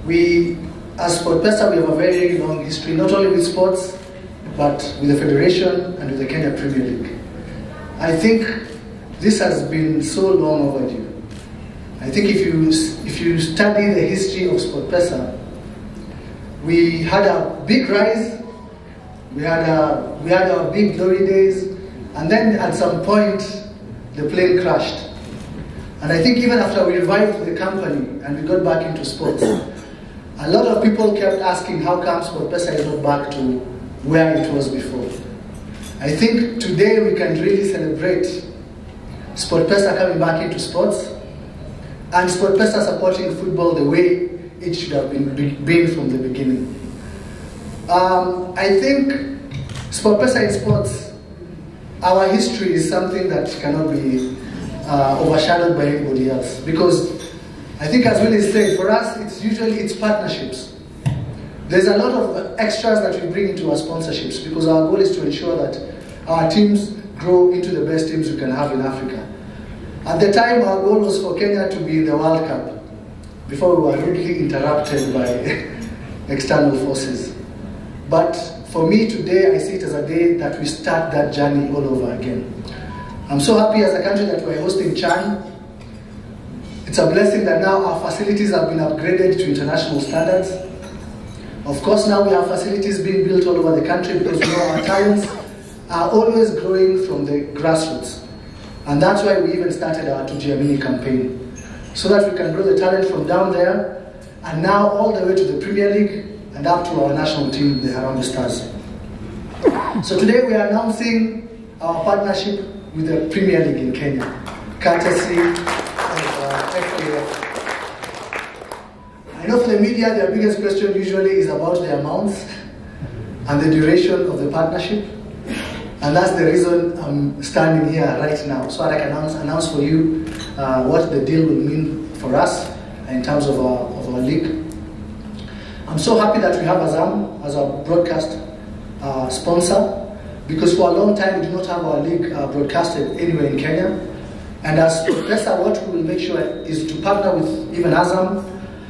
We, as Sportpesa, we have a very long history, not only with sports, but with the Federation and with the Kenya Premier League. I think this has been so long overdue. I think if you study the history of Sportpesa, we had a big rise, we had our big glory days, and then at some point the plane crashed. And I think even after we revived the company and we got back into sports, a lot of people kept asking how come Sportpesa is not back to where it was before. I think today we can really celebrate Sportpesa coming back into sports and Sportpesa supporting football the way it should have been from the beginning. I think Sportpesa in sports, our history is something that cannot be overshadowed by anybody else, because I think, as Willie said, for us it's partnerships. There's a lot of extras that we bring into our sponsorships, because our goal is to ensure that our teams grow into the best teams we can have in Africa. At the time, our goal was for Kenya to be in the World Cup, before we were rudely interrupted by external forces. But for me today, I see it as a day that we start that journey all over again. I'm so happy as a country that we're hosting CHAN. It's a blessing that now our facilities have been upgraded to international standards. Of course, now we have facilities being built all over the country, because we know our talents are always growing from the grassroots. And that's why we even started our Kudhaminiwa campaign, so that we can grow the talent from down there and now all the way to the Premier League and up to our national team, the Harambee Stars. So today we are announcing our partnership with the Premier League in Kenya, courtesy of FKF. I know for the media, their biggest question usually is about the amounts and the duration of the partnership. And that's the reason I'm standing here right now, so I can announce for you what the deal will mean for us in terms of our league. I'm so happy that we have Azam as our broadcast sponsor, because for a long time we do not have our league broadcasted anywhere in Kenya. And as Sportpesa, what we will make sure is to partner with even Azam,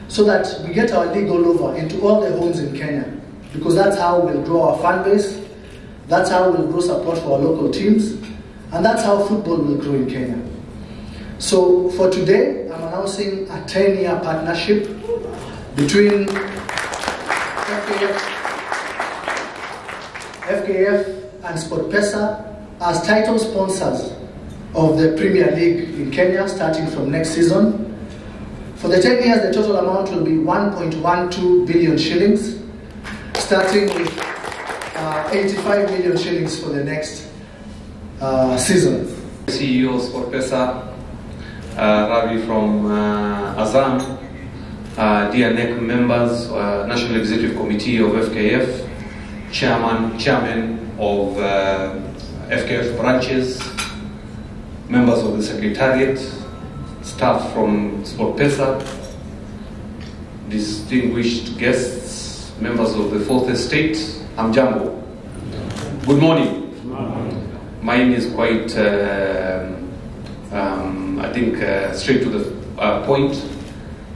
so that we get our league all over into all the homes in Kenya, because that's how we'll grow our fan base, that's how we'll grow support for our local teams, and that's how football will grow in Kenya. So for today, I'm announcing a 10-year partnership between FKF and Sportpesa as title sponsors of the Premier League in Kenya, starting from next season. For the 10 years, the total amount will be 1.12 billion shillings, starting with 85 million shillings for the next season. CEO of Sportpesa, Ravi from Azam, dear NEC members, National Executive Committee of FKF, Chairman of FKF branches, members of the Secretariat, staff from Sportpesa, distinguished guests, members of the Fourth Estate, Hamjambo. Good morning. Mine is quite, I think, straight to the point.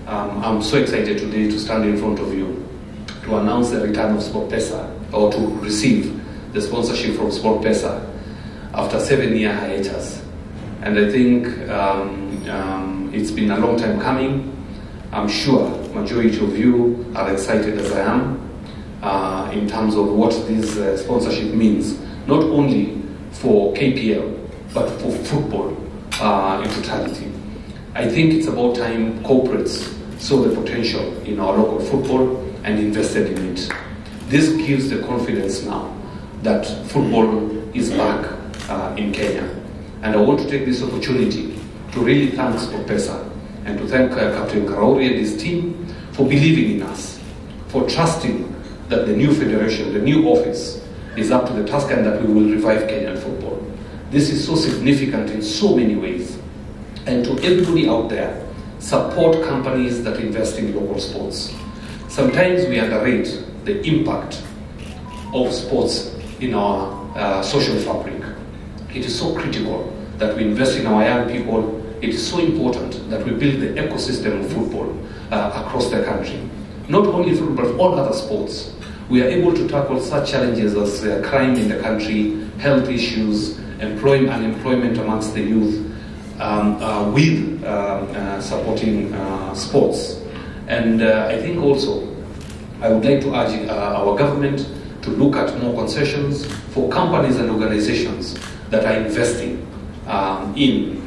I'm so excited today to stand in front of you to announce the return of Sportpesa, or to receive the sponsorship from Sportpesa after 7-year hiatus. And I think it's been a long time coming. I'm sure majority of you are excited as I am in terms of what this sponsorship means, not only for KPL, but for football in totality. I think it's about time corporates saw the potential in our local football and invested in it. This gives the confidence now that football is back in Kenya. And I want to take this opportunity to really thank Sportpesa and to thank Captain Karauri and his team for believing in us, for trusting that the new federation, the new office, is up to the task and that we will revive Kenyan football. This is so significant in so many ways. And to everybody out there, support companies that invest in local sports. Sometimes we underrate the impact of sports in our social fabric. It is so critical that we invest in our young people. It is so important that we build the ecosystem of football across the country. not only football, but all other sports. We are able to tackle such challenges as crime in the country, health issues, unemployment amongst the youth, with supporting sports. And I think also, I would like to urge our government to look at more concessions for companies and organizations that are investing in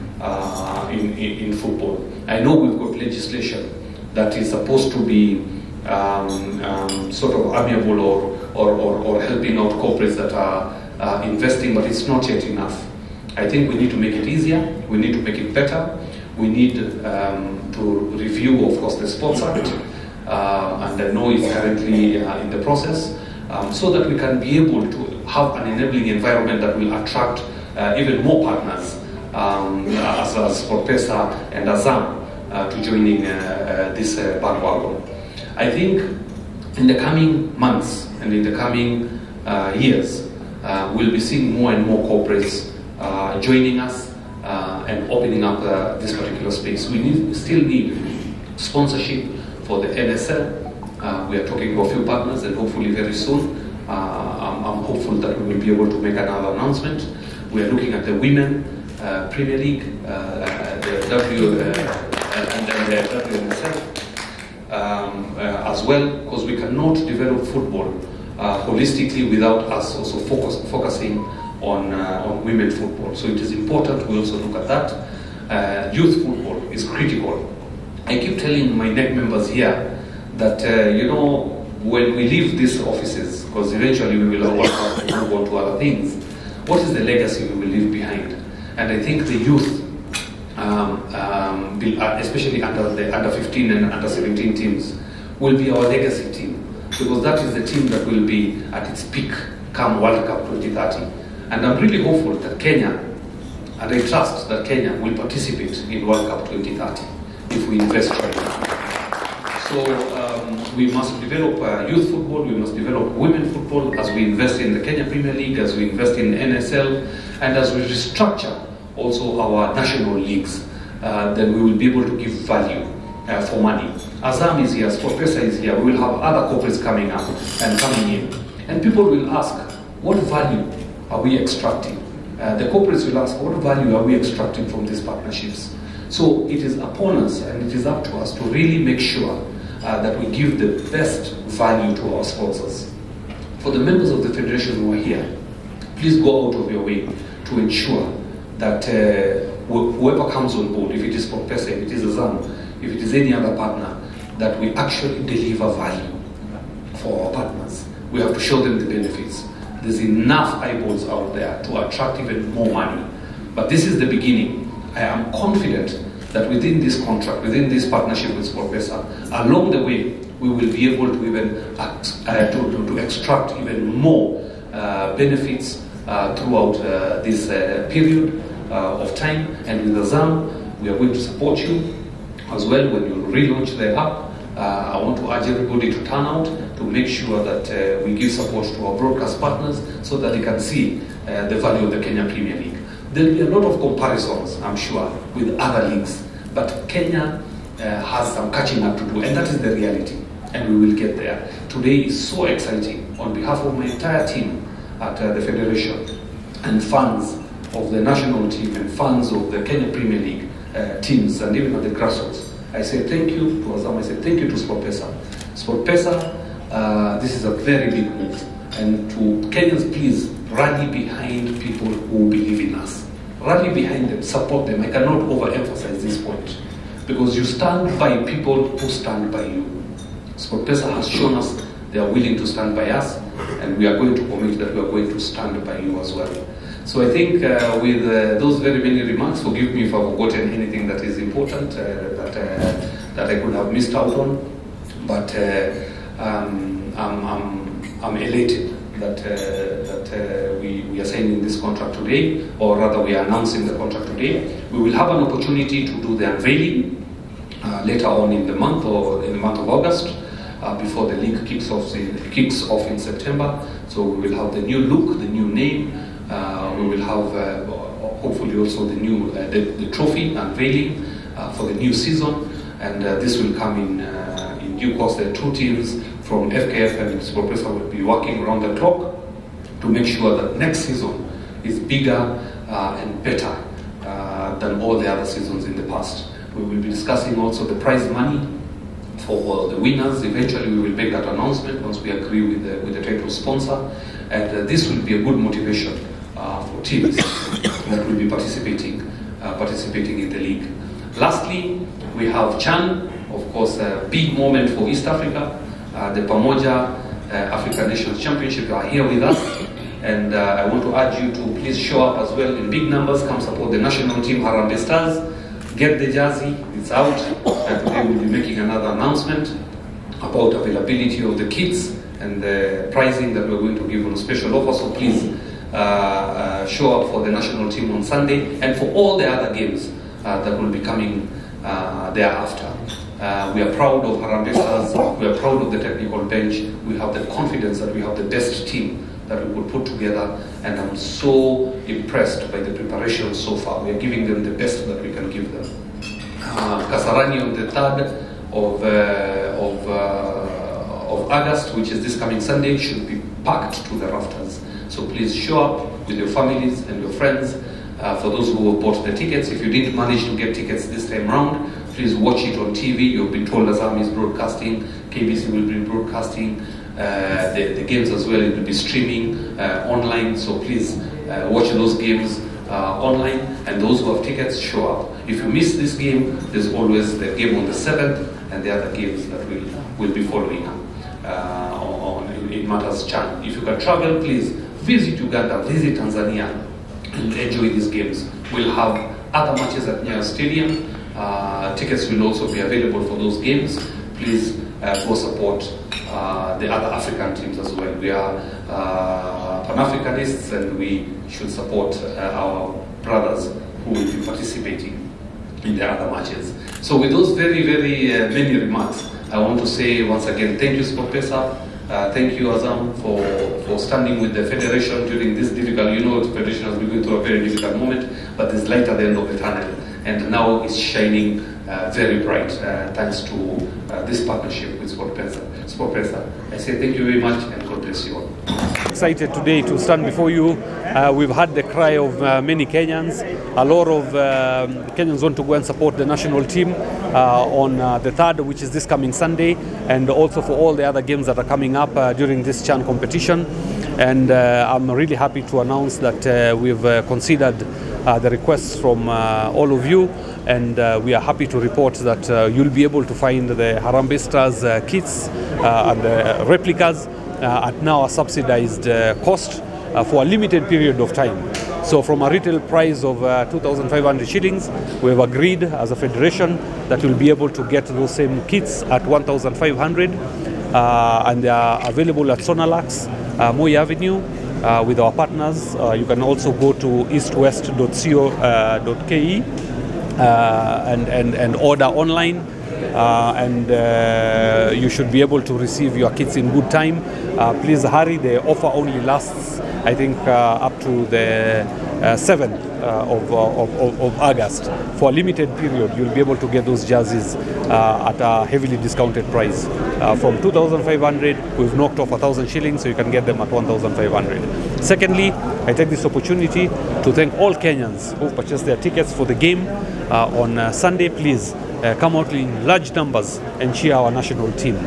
football. I know we've got legislation that is supposed to be sort of amiable or helping out corporates that are investing, but it's not yet enough. I think we need to make it easier, we need to make it better, we need to review, of course, the Sports Act, and I know it's currently in the process, so that we can be able to have an enabling environment that will attract even more partners, as Sportpesa and Azam, to joining this bandwagon. I think in the coming months and in the coming years, we'll be seeing more and more corporates joining us and opening up this particular space. We still need sponsorship for the NSL. We are talking to a few partners, and hopefully very soon, I'm hopeful that we will be able to make another announcement. We are looking at the Women Premier League, the W and then the WNSL as well, because we cannot develop football holistically without us also focusing on women football. So it is important we also look at that. Youth football is critical. I keep telling my NEC members here that, when we leave these offices, because eventually we will move on to other things, what is the legacy we will leave behind? And I think the youth, especially under the under 15 and under 17 teams, will be our legacy team, because that is the team that will be at its peak come World Cup 2030. And I'm really hopeful that Kenya, and I trust that Kenya will participate in World Cup 2030 if we invest right now. So we must develop youth football, we must develop women football as we invest in the Kenya Premier League, as we invest in NSL, and as we restructure also our national leagues. Then we will be able to give value for money. Azam is here, Sportpesa is here, we will have other corporates coming up and coming in. And people will ask, what value are we extracting? The corporates will ask, what value are we extracting from these partnerships? So it is upon us and it is up to us to really make sure that we give the best value to our sponsors. For the members of the Federation who are here, please go out of your way to ensure that whoever comes on board, if it is Sportpesa, if it is Azam, if it is any other partner, that we actually deliver value for our partners. We have to show them the benefits. There's enough eyeballs out there to attract even more money. But this is the beginning. I am confident that within this contract, within this partnership with Sportpesa, along the way, we will be able to even to extract even more benefits throughout this period of time. And with Azam, we are going to support you as well when you relaunch the app. I want to urge everybody to turn out to make sure that we give support to our broadcast partners so that they can see the value of the Kenya Premier League. There will be a lot of comparisons, I'm sure, with other leagues, but Kenya has some catching up to do, and that is the reality, and we will get there. Today is so exciting. On behalf of my entire team at the Federation and fans of the national team and fans of the Kenya Premier League teams and even at the grassroots, I say thank you to Azam, I say thank you to Sportpesa. Sportpesa, this is a very big move. And to Kenyans, please rally behind people who believe in us. Rally behind them, support them. I cannot overemphasize this point. Because you stand by people who stand by you. Sportpesa has shown us they are willing to stand by us, and we are going to commit that we are going to stand by you as well. So I think with those very many remarks, forgive me if I've forgotten anything that is important that I could have missed out on, but I'm elated that we are signing this contract today, or rather we are announcing the contract today. We will have an opportunity to do the unveiling later on in the month, or in the month of August, before the league kicks off in September. So we will have the new look, the new name. We will have hopefully also the new the trophy unveiling for the new season, and this will come in in due course, the two teams from FKF and Sportpesa will be working around the clock to make sure that next season is bigger and better than all the other seasons in the past. We will be discussing also the prize money for the winners. Eventually we will make that announcement once we agree with the title sponsor, and this will be a good motivation for teams that will be participating in the league. Lastly, we have CHAN, of course, a big moment for East Africa. The Pamoja African Nations Championship are here with us, and I want to urge you to please show up as well in big numbers. Come support the national team, Harambee Stars. Get the jersey, it's out, and today we'll be making another announcement about availability of the kits and the pricing that we're going to give on a special offer. So please show up for the national team on Sunday and for all the other games that will be coming thereafter. We are proud of Harambee Stars, we are proud of the technical bench, we have the confidence that we have the best team that we could put together, and I'm so impressed by the preparation so far. We are giving them the best that we can give them. Kasarani on the 3rd of August, which is this coming Sunday, should be packed to the rafters. So please show up with your families and your friends. For those who have bought the tickets, if you didn't manage to get tickets this time round, please watch it on TV. You've been told Azam is broadcasting, KBC will be broadcasting the games as well. It will be streaming online, so please watch those games online, and those who have tickets, show up. If you miss this game, there's always the game on the 7th and the other games that will be following in matters CHAN. If you can travel, please visit Uganda, visit Tanzania, and enjoy these games. We'll have other matches at Nyayo Stadium. Tickets will also be available for those games. Please go support the other African teams as well. We are Pan-Africanists, and we should support our brothers who will be participating in the other matches. So with those very, very many remarks, I want to say once again, thank you Sportpesa, thank you Azam for standing with the Federation during this difficult, the Federation has been going through a very difficult moment, but there's light at the end of the tunnel, and now it's shining very bright thanks to this partnership with Sportpesa. I say thank you very much, and God bless you all. Excited today to stand before you. We've had the cry of many Kenyans. A lot of Kenyans want to go and support the national team on the 3rd, which is this coming Sunday, and also for all the other games that are coming up during this CHAN competition. And I'm really happy to announce that we've considered the requests from all of you, and we are happy to report that you'll be able to find the Harambee Stars kits and the replicas at now a subsidized cost for a limited period of time. So from a retail price of 2,500 shillings, we have agreed as a federation that you'll be able to get those same kits at 1,500, and they are available at Sonalax, Moi Avenue, with our partners. You can also go to eastwest.co.ke and order online, and you should be able to receive your kits in good time. Please hurry, the offer only lasts, I think, up to the 7th of August. For a limited period, you'll be able to get those jerseys at a heavily discounted price. From 2,500, we've knocked off 1,000 shillings, so you can get them at 1,500. Secondly, I take this opportunity to thank all Kenyans who've purchased their tickets for the game on Sunday. Please come out in large numbers and cheer our national team.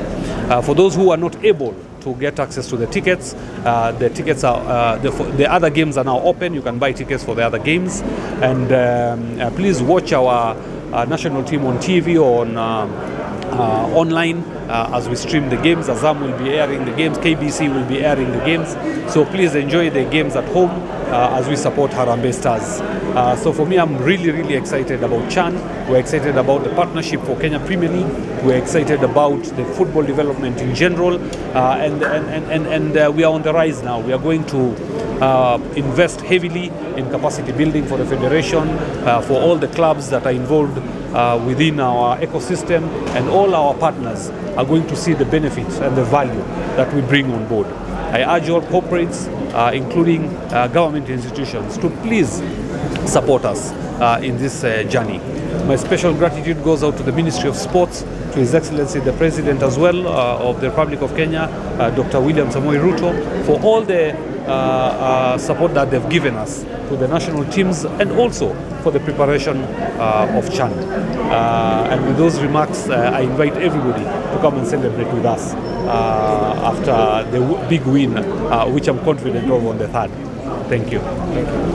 For those who are not able to get access to the tickets are the other games are now open. You can buy tickets for the other games, and please watch our national team on TV or on online as we stream the games. Azam will be airing the games, KBC will be airing the games, so please enjoy the games at home as we support Harambee Stars. So for me, I'm really excited about CHAN. We're excited about the partnership for Kenya Premier League. We're excited about the football development in general, and we are on the rise now. We are going to invest heavily in capacity building for the federation, for all the clubs that are involved within our ecosystem, and all our partners are going to see the benefits and the value that we bring on board. I urge all corporates, including government institutions, to please support us in this journey. My special gratitude goes out to the Ministry of Sports, to His Excellency the President as well of the Republic of Kenya, Dr. William Samoei Ruto, for all the support that they've given us to the national teams and also for the preparation of CHAN. And with those remarks, I invite everybody to come and celebrate with us after the big win, which I'm confident of on the 3rd. Thank you. Thank you.